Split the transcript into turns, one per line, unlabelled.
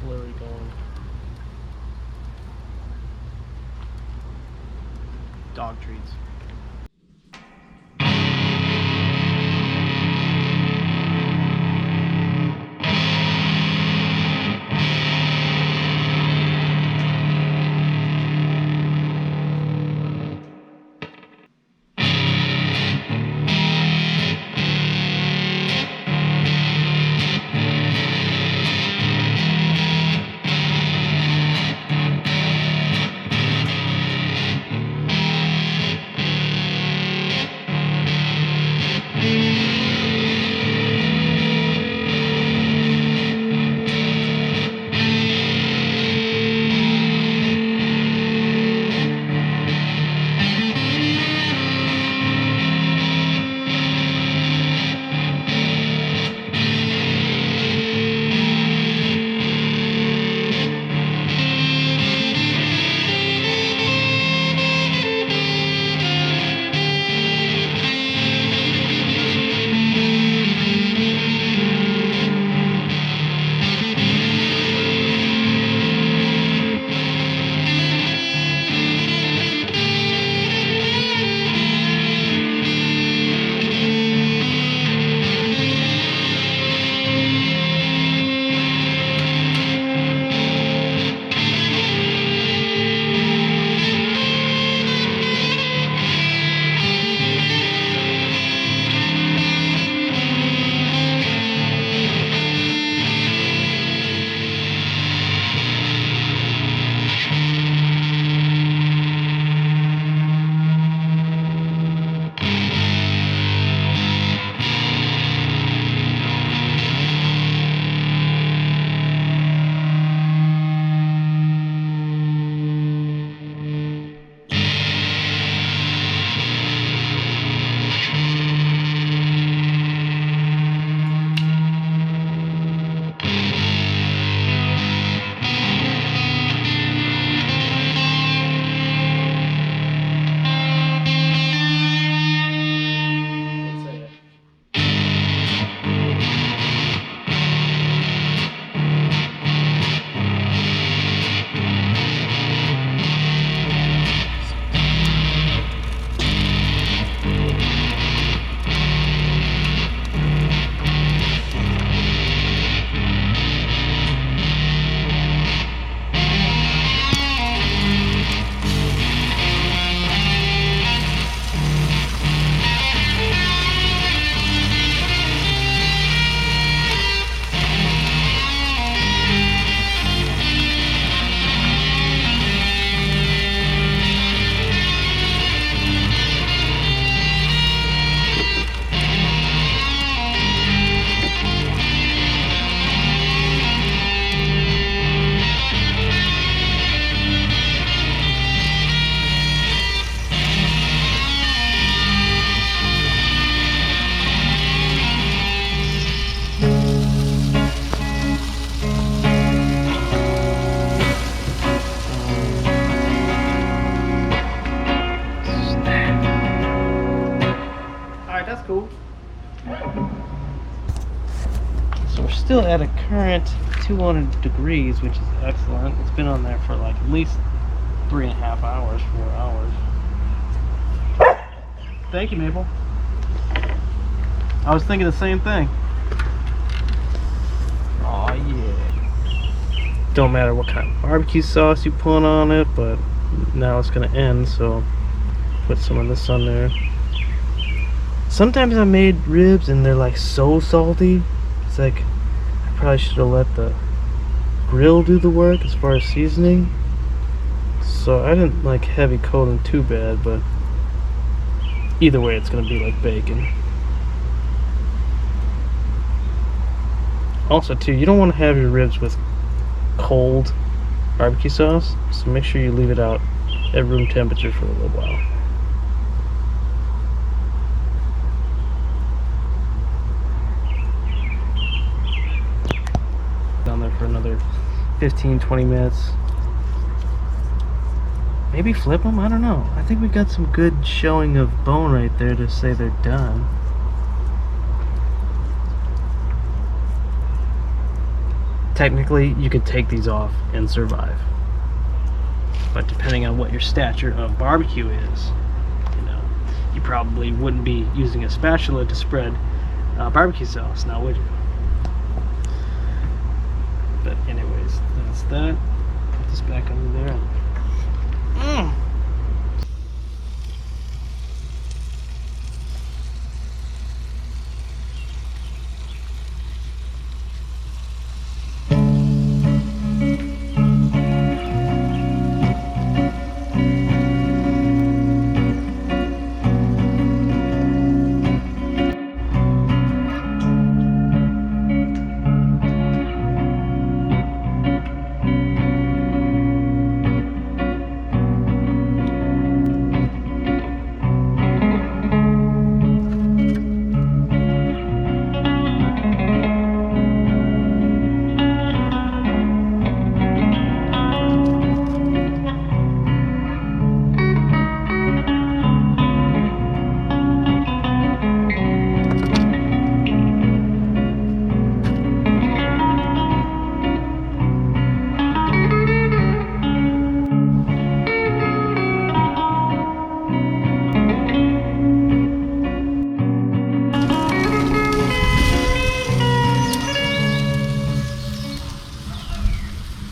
flurry going. Dog treats. That's cool. So we're still at a current 200 degrees, which is excellent. It's been on there for like at least 3.5 hours, 4 hours. Thank you, Maple. I was thinking the same thing. Oh yeah. Don't matter what kind of barbecue sauce you put on it, but now it's gonna end, so put some of this on there. Sometimes I made ribs and they're like so salty. It's like I probably should have let the grill do the work as far as seasoning. So I didn't like heavy coat them too bad, but either way it's gonna be like bacon. Also too, you don't want to have your ribs with cold barbecue sauce, so make sure you leave it out at room temperature for a little while. Down there for another 15-20 minutes. Maybe flip them? I don't know. I think we got some good showing of bone right there to say they're done. technically you could take these off and survive. But depending on what your stature of barbecue is, you know, you probably wouldn't be using a spatula to spread barbecue sauce, now would you? But anyways, that's that. Put this back under there.